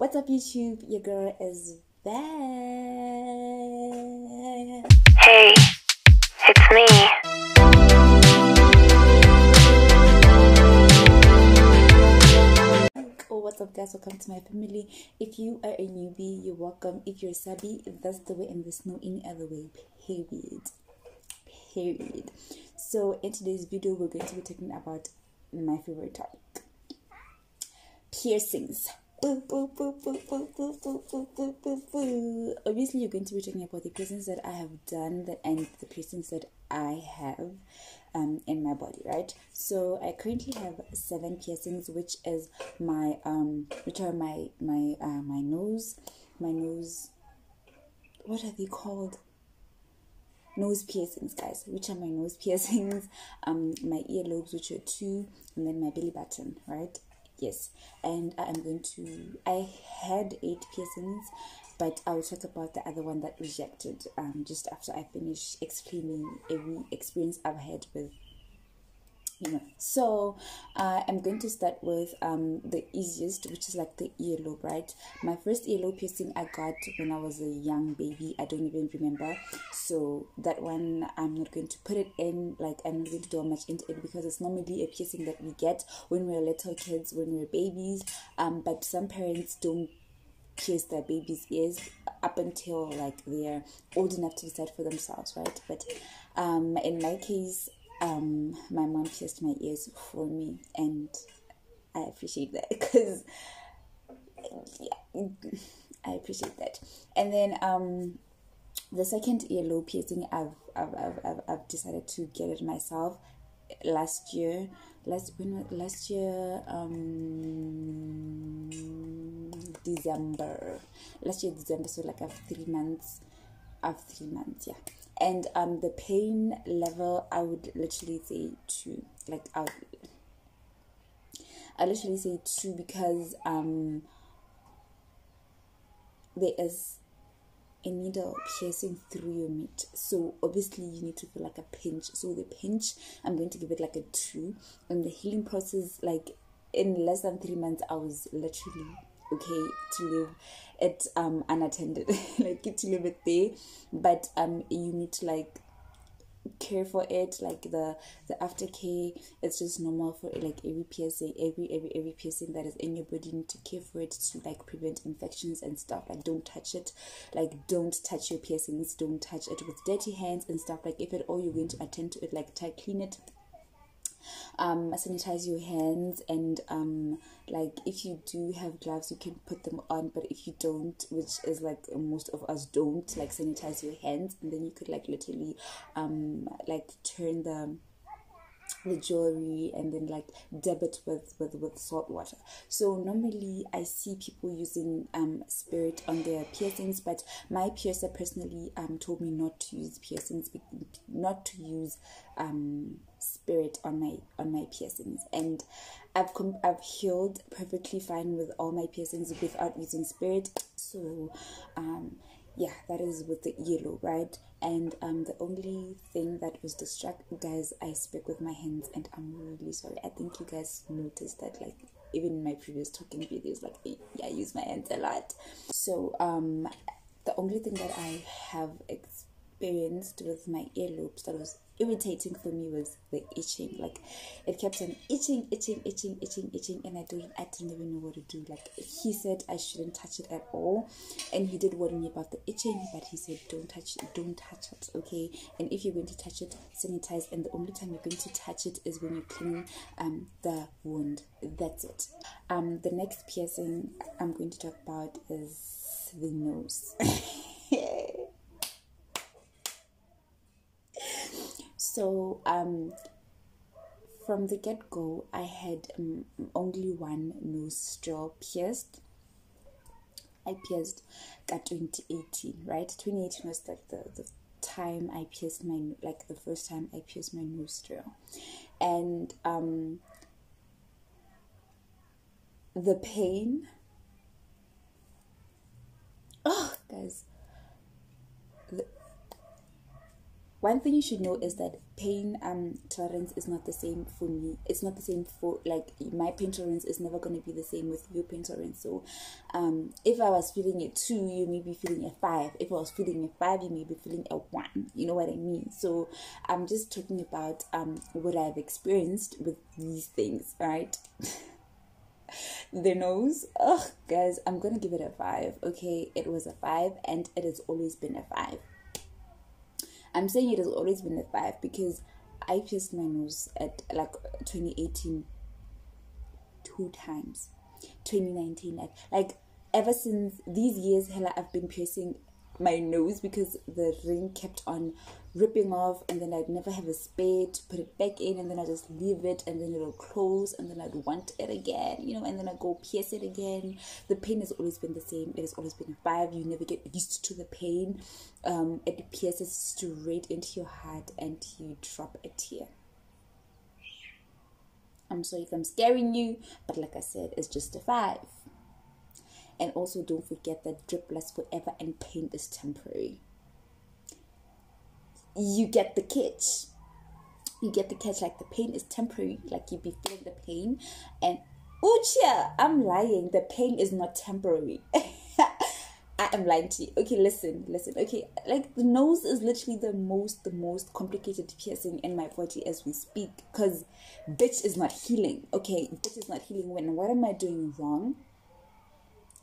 What's up, YouTube? Your girl is back. Hey, it's me. Oh, what's up, guys? Welcome to my family. If you are a newbie, you're welcome. If you're a subby, that's the way, and there's no any other way. Period. So in today's video, we're going to be talking about my favorite topic: piercings. Obviously, you're going to be talking about the piercings that I have done and the piercings that I have in my body, right? So I currently have 7 piercings, which is my which are my nose, what are they called? Nose piercings, guys, which are my nose piercings, my earlobes, which are 2, and then my belly button, right? Yes. And I had 8 piercings, but I'll talk about the other one that rejected just after I finish explaining every experience I've had with, so I'm going to start with the easiest, which is like the earlobe, right? My first earlobe piercing I got when I was a young baby. I don't even remember, so that one I'm not going to put it in, like I'm not going to do much into it, because it's normally a piercing that we get when we're little kids, when we're babies, but some parents don't pierce their babies' ears up until like they're old enough to decide for themselves, right? But in my case, my mom pierced my ears for me, and I appreciate that, because I appreciate that. And then the second earlobe piercing, I've decided to get it myself last year, December, so like after 3 months, yeah. And the pain level, I would literally say 2, like I literally say 2, because there is a needle piercing through your meat, so obviously you need to feel like a pinch. So the pinch, I'm going to give it like a 2, and the healing process, like in less than 3 months, I was literally okay to leave it unattended, like to leave it there. But you need to like care for it, like the aftercare. It's just normal for like every piercing, every piercing that is in your body. You need to care for it to like prevent infections and stuff. Like don't touch it, like don't touch your piercings, don't touch it with dirty hands and stuff. Like if at all you're going to attend to it, like clean it, sanitize your hands, and like if you do have gloves, you can put them on, but if you don't, which is like most of us don't, like sanitize your hands, and then you could like literally like turn the jewelry and then like dab it with salt water. So normally I see people using spirit on their piercings, but my piercer personally told me not to use spirit on my piercings, and I've healed perfectly fine with all my piercings without using spirit. So yeah, that is with the earlobe, right? And the only thing that was distracting, guys, I speak with my hands, and I'm really sorry. I think you guys noticed that, like even in my previous talking videos, like I use my hands a lot. So the only thing that I have experienced with my earlobes that was irritating for me was the itching. Like it kept on itching, and I didn't even know what to do. Like he said I shouldn't touch it at all, and he did warn me about the itching, but he said don't touch it, okay? And if you're going to touch it, sanitize, and the only time you're going to touch it is when you clean the wound. That's it. The next piercing I'm going to talk about is the nose. So from the get-go, I had only one nostril pierced. I pierced at 2018, right? 2018 was like the time I pierced the first time I pierced my nostril. And the pain, oh guys, one thing you should know is that pain tolerance is not the same for me. It's not the same for, like, my pain tolerance is never going to be the same with your pain tolerance. So if I was feeling a 2, you may be feeling a 5. If I was feeling a 5, you may be feeling a 1. You know what I mean? So I'm just talking about what I've experienced with these things, right? The nose, oh guys, I'm gonna give it a 5. Okay, it was a 5 and it has always been a 5. I'm saying it has always been a 5 because I pierced my nose at like 2018 2 times, 2019, like ever since these years, hella, I've been piercing my nose because the ring kept on ripping off, and then I'd never have a spare to put it back in, and then I just leave it, and then it'll close, and then I'd want it again, you know, and then I go pierce it again. The pain has always been the same. It has always been a 5. You never get used to the pain. It pierces straight into your heart, and you drop a tear. I'm sorry if I'm scaring you, but like I said, it's just a 5. And also, don't forget that drip lasts forever and pain is temporary. You get the catch. You get the catch. Like, the pain is temporary. Like, you be feeling the pain. And, Ucha, I'm lying. The pain is not temporary. I am lying to you. Okay, listen. Okay, like, the nose is literally the most complicated piercing in my body as we speak. Because bitch is not healing. Okay, bitch is not healing. What am I doing wrong?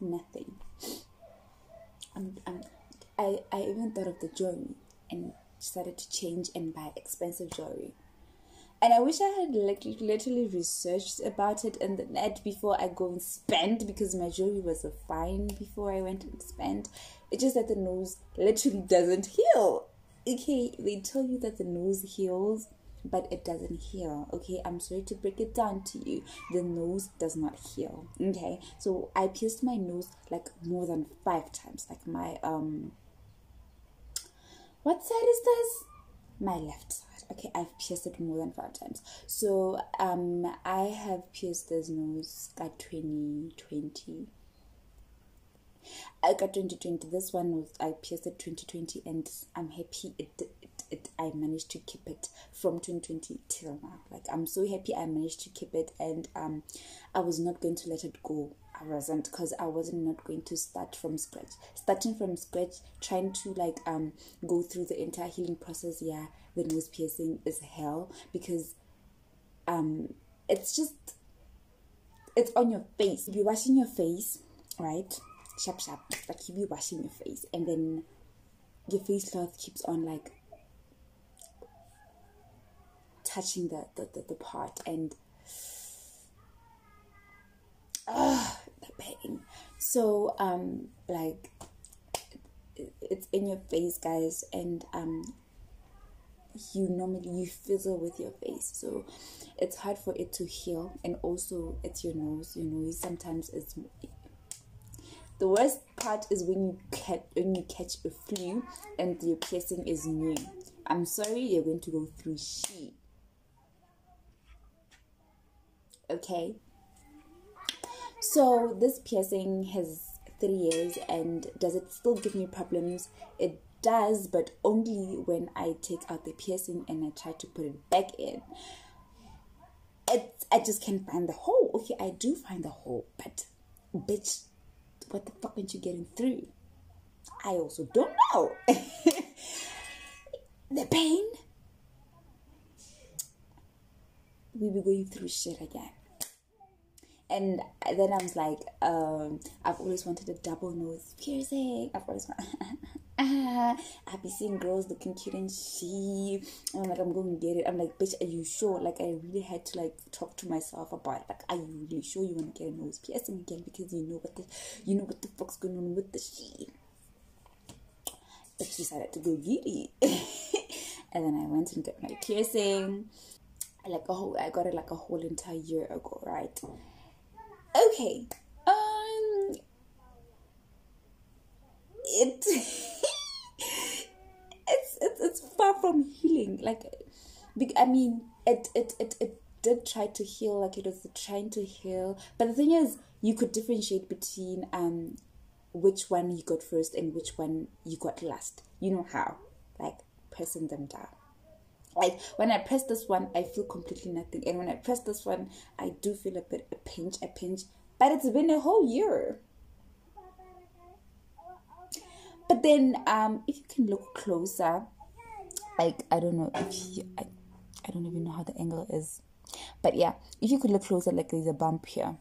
Nothing. I even thought of the jewelry and started to change and buy expensive jewelry. And I wish I had like literally researched about it in the net before I go and spend, because my jewelry was a fine before I went and spend. It's just that the nose literally doesn't heal. Okay, they tell you that the nose heals, but it doesn't heal. Okay, I'm sorry to break it down to you. The nose does not heal. Okay, so I pierced my nose like more than 5 times. Like my what side is this? My left side. Okay, I've pierced it more than 5 times. So I have pierced this nose at 2020. I got 2020. This one was, I pierced it 2020, and I'm happy I managed to keep it from 2020 till now. Like, I'm so happy I managed to keep it, and I was not going to let it go. I wasn't, because I wasn't not going to start from scratch. Starting from scratch, trying to like go through the entire healing process. Yeah, the nose piercing is hell, because it's on your face. You be washing your face, right? Sharp, like you be washing your face, and then your face cloth keeps on like touching the part, and the pain. So like it's in your face, guys, and you fizzle with your face, so it's hard for it to heal. And also, it's your nose. Sometimes it's the worst part is when you catch a flu and your piercing is new. I'm sorry, you're going to go through shit. Okay, so this piercing has 3 years, and does it still give me problems? It does, but only when I take out the piercing and I try to put it back in. I just can't find the hole. Okay, I do find the hole, but bitch, what the fuck aren't you getting through? I also don't know. The pain. We be going through shit again. And then I was like, I've always wanted a double nose piercing. I've been seeing girls looking cute and shit. And I'm like, I'm going to get it. I'm like, bitch, are you sure? Like, I really had to like talk to myself about it. Like, are you really sure you want to get a nose piercing again? Because you know what the fuck's going on with the shit. But she decided to go get it. And then I went and got my piercing. I got it like a whole entire year ago, right? Okay. It's far from healing. Like, I mean, it did try to heal. Like, it was trying to heal. But the thing is, you could differentiate between which one you got first and which one you got last. You know how? Like, pressing them down. Like when I press this one, I feel completely nothing, and when I press this one, I do feel a pinch, but it's been a whole year. But then if you can look closer, like I don't know if you, I don't even know how the angle is, but yeah, if you could look closer, like there's a bump here.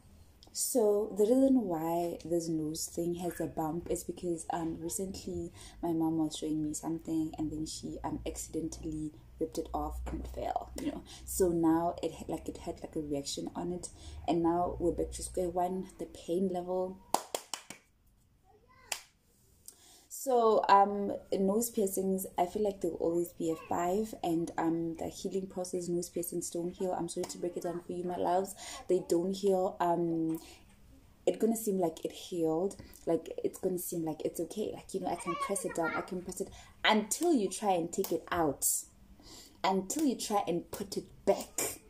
So the reason why this nose thing has a bump is because recently my mom was showing me something, and then she accidentally ripped it off and it fell, you know. So now it had like a reaction on it, and now we're back to square one. The pain level. So nose piercings, I feel like they'll always be a 5, and the healing process, nose piercings don't heal. I'm sorry to break it down for you, my loves. They don't heal. It's gonna seem like it healed, like it's gonna seem like it's okay, like, you know, I can press it down, I can press it, until you try and take it out, until you try and put it back.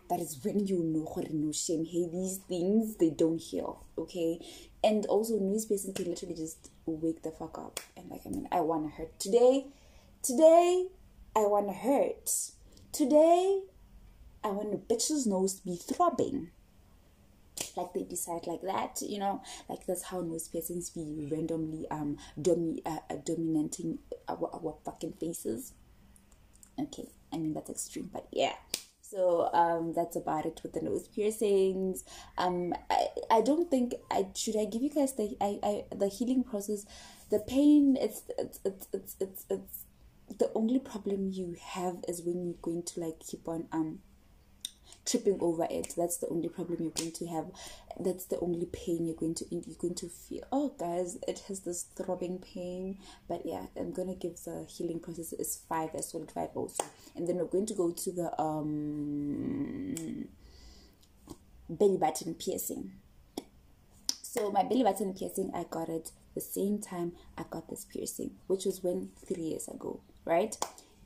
That is when you know, no shame, hey, these things, they don't heal, okay? And also, nose piercing can literally just wake the fuck up. And like, I mean, I want to hurt. Today, I want to hurt. Today, I want a bitch's nose to be throbbing. Like they decide like that, you know, like that's how nose piercings be randomly dominating our fucking faces. Okay, I mean, that's extreme, but yeah. So that's about it with the nose piercings. I don't think should I give you guys the healing process. The pain, it's the only problem you have is when you're going to like keep on tripping over it. That's the only problem you're going to have. That's the only pain you're going to feel. Oh guys, it has this throbbing pain. But yeah, I'm gonna give the healing process is 5, a solid 5 also. And then we're going to go to the belly button piercing. So my belly button piercing, I got it the same time I got this piercing, which was 3 years ago, right?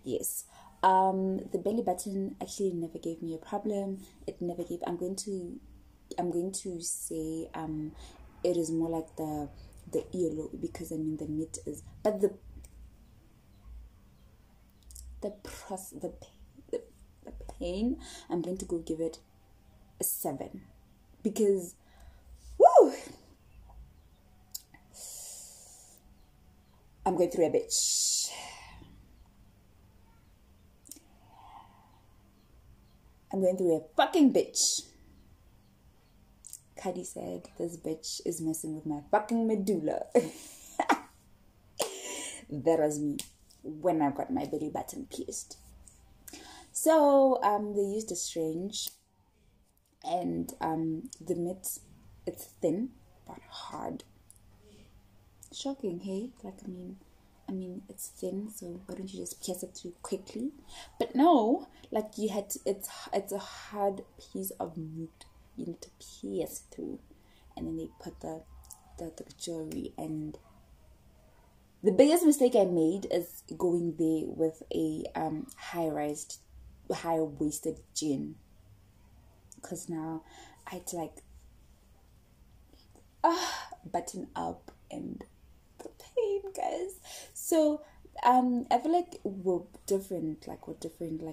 Yes. The belly button actually never gave me a problem. It never gave. I'm going to say it is more like the earlobe, because I mean the meat is, but the pain, I'm going to go give it a 7, because woo, I'm going through a bitch. I'm going through a fucking bitch. Cuddy said, this bitch is messing with my fucking medulla. That was me when I got my belly button pierced. So they used a syringe, and the meat, it's thin but hard. Shocking, hey? Like, I mean, it's thin, so why don't you just pierce it through quickly? But no, like you had to, it's a hard piece of meat you need to pierce through, and then they put the jewelry. And the biggest mistake I made is going there with a high-waisted jean, because now I had to like button up, and the pain, guys. So I feel like we're different, like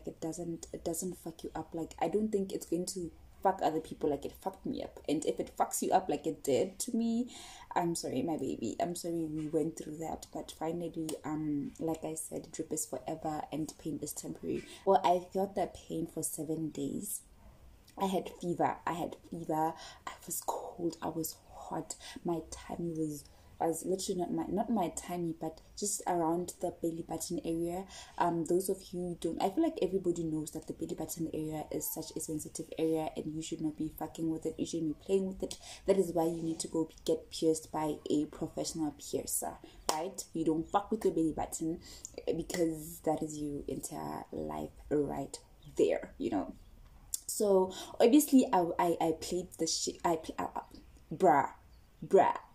it doesn't fuck you up. Like I don't think it's going to fuck other people like it fucked me up. And if it fucks you up like it did to me, I'm sorry, my baby, I'm sorry we went through that. But finally, like I said, drip is forever and pain is temporary. Well, I felt that pain for 7 days. I had fever, I was cold, I was hot, my tummy was literally not my tummy, but just around the belly button area. Those of you who don't, I feel like everybody knows that the belly button area is such a sensitive area, and you should not be fucking with it, you shouldn't be playing with it. That is why you need to go get pierced by a professional piercer, right? You don't fuck with your belly button, because that is your entire life right there, you know. So obviously I played the shit. Bruh,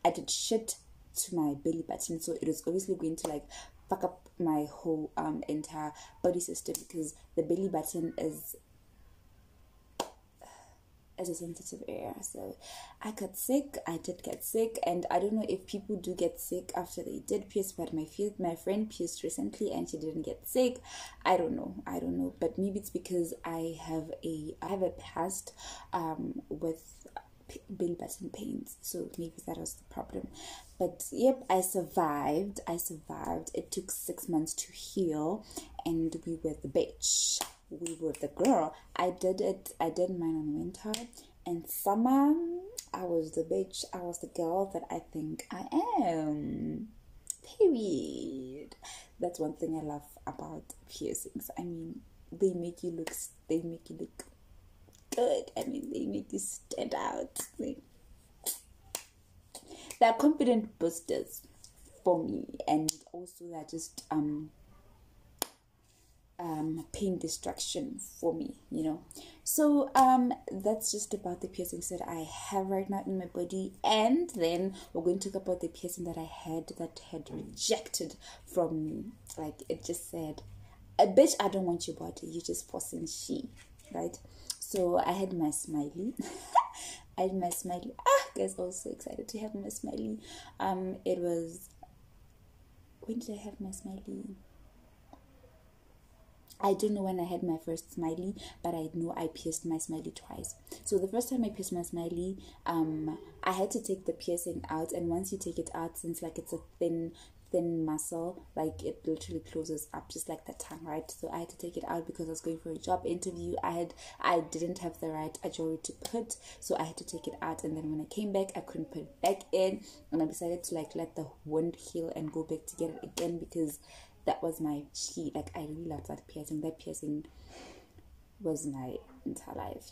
I did shit to my belly button, so it was obviously going to like fuck up my whole entire body system, because the belly button is as a sensitive area. So I got sick. I did get sick, and I don't know if people do get sick after they did pierce, but my friend pierced recently and she didn't get sick. I don't know, but maybe it's because I have a past with belly button pains, so maybe that was the problem. But yep, I survived. It took 6 months to heal, and we were the bitch. We were the girl. I did mine on winter, and summer I was the bitch. I was the girl that I think I am. Period. That's one thing I love about piercings. I mean, they make you look good. I mean, they make you stand out. They're confident boosters for me, and also they're just pain distraction for me, so that's just about the piercings that I have right now in my body. And then we're going to talk about the piercing that I had that had rejected from me. Like, it just said, a bitch, I don't want your body, you're just forcing she, right? So I had my smiley. Guys, I was so excited to have my smiley. It was, when did I have my smiley? I don't know when I had my first smiley, but I know I pierced my smiley twice. So the first time I pierced my smiley, I had to take the piercing out, and once you take it out, since like it's a thin muscle, like it literally closes up just like the tongue, right? So I had to take it out because I was going for a job interview. I didn't have the right jewelry to put, so I had to take it out, and then when I came back, I couldn't put it back in, and I decided to like let the wound heal and go back to get it again, because that was my key. Like, I really loved that piercing. That piercing was my entire life,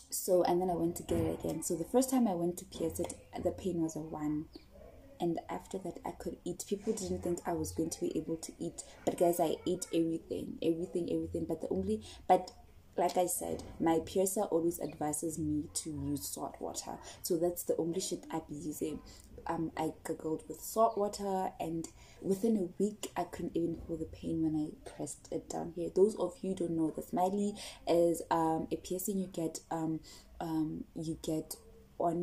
So, and then I went to get it again. So the first time I went to pierce it, the pain was a 1. And after that, I could eat. People didn't think I was going to be able to eat. But guys, I ate everything. But like I said, my piercer always advises me to use salt water. So that's the only shit I'd be using. I gurgled with salt water, and within a week, I couldn't even feel the pain when I pressed it down here. Those of you who don't know, the smiley is a piercing you get on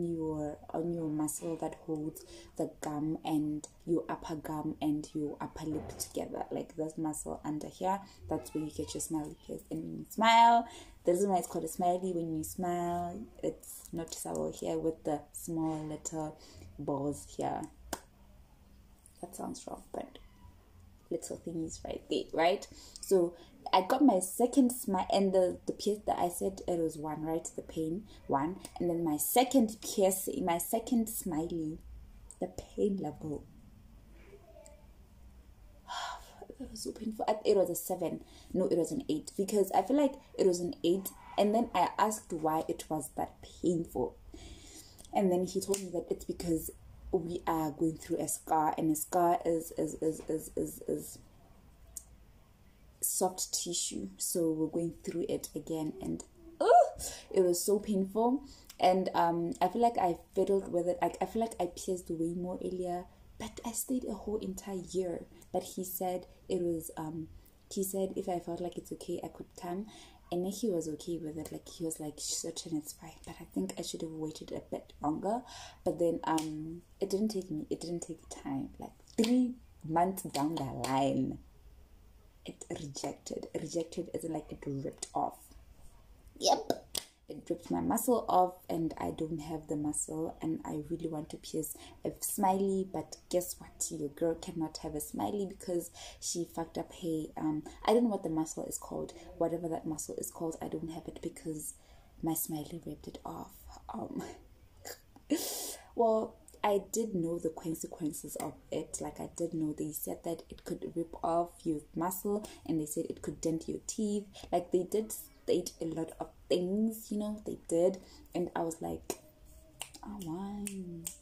your muscle that holds the gum and your upper gum and your upper lip together, like this muscle under here. That's where you get your smiley pierced. And when you smile, the reason why it's called a smiley, when you smile, it's noticeable here with the small little balls here. That sounds wrong, but little thingies right there, right? So I got my second smile, and the pierce that I said it was 1, right? The pain 1, and then my second piercing, my second smiley, the pain level, it was so painful. It was a 7. No, it was an 8, because I feel like it was an 8, and then I asked why it was that painful, and then he told me that it's because we are going through a scar, and a scar is soft tissue, so we're going through it again, and it was so painful. And I feel like I fiddled with it. Like, I feel like I pierced way more earlier, but I stayed a whole entire year. But he said it was he said if I felt like it's okay, I could come, and then he was okay with it. Like, he was like, certain, it's fine. But I think I should have waited a bit longer. But then it didn't take time. Like 3 months down the line, it rejected as in like it ripped off. Yep, it ripped my muscle off, and I don't have the muscle, and I really want to pierce a smiley, but guess what, your girl cannot have a smiley because she fucked up her I don't know what the muscle is called. Whatever that muscle is called, I don't have it because my smiley ripped it off. Well, I did know the consequences of it. Like, I did know they said that it could rip off your muscle, and they said it could dent your teeth. Like, they did state a lot of things, they did. And I was like, I want.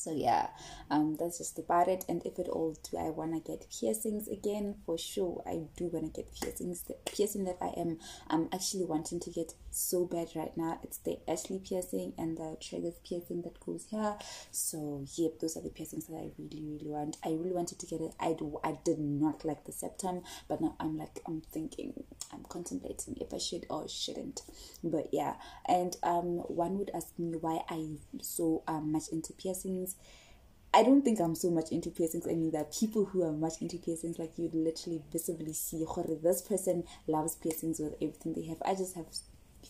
So yeah, that's just about it. And if at all do I want to get piercings again, for sure I do want to get piercings. The piercing that I'm actually wanting to get so bad right now, it's the Ashley piercing and the Triggers piercing that goes here. So yep, those are the piercings that I really want. I really wanted to get it. I did not like the septum, but now I'm contemplating if I should or shouldn't. But yeah, and one would ask me why I'm so much into piercings. I don't think I'm so much into piercings. I mean, there are people who are much into piercings, like you'd literally visibly see, this person loves piercings with everything they have. I just have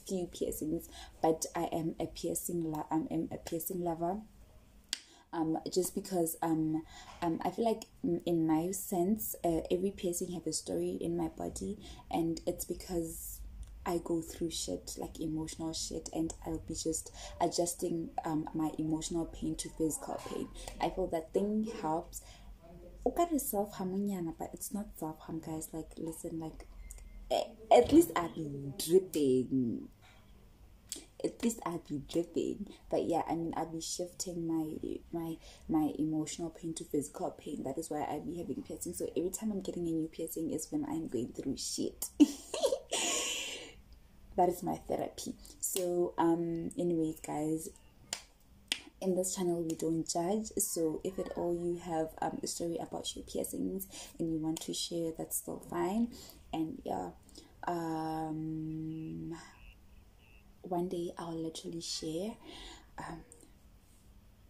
few piercings, but I am a piercing lover. Just because I feel like in my sense, every piercing have a story in my body, and it's because I go through shit, like emotional shit, and I'll be just adjusting my emotional pain to physical pain. I feel that thing helps. Okay, self-harm, but it's not self-harm, guys. Like, listen, like, at least I'll be dripping. But yeah, I mean, I'll be shifting my emotional pain to physical pain. That is why I'll be having piercing. So every time I'm getting a new piercing is when I'm going through shit. That is my therapy. So anyways, guys, in this channel we don't judge. So if at all you have a story about your piercings and you want to share, that's still fine. And yeah, one day I'll literally share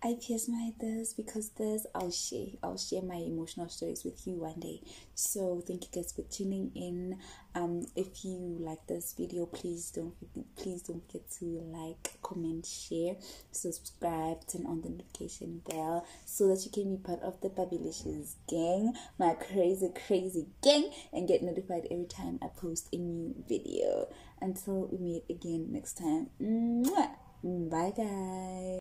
I pierce my this because this. I'll share my emotional stories with you one day. So thank you guys for tuning in. If you like this video, please don't forget to like, comment, share, subscribe, turn on the notification bell so that you can be part of the Babylicious gang, my crazy gang, and get notified every time I post a new video. Until we meet again next time. Mwah! Bye guys.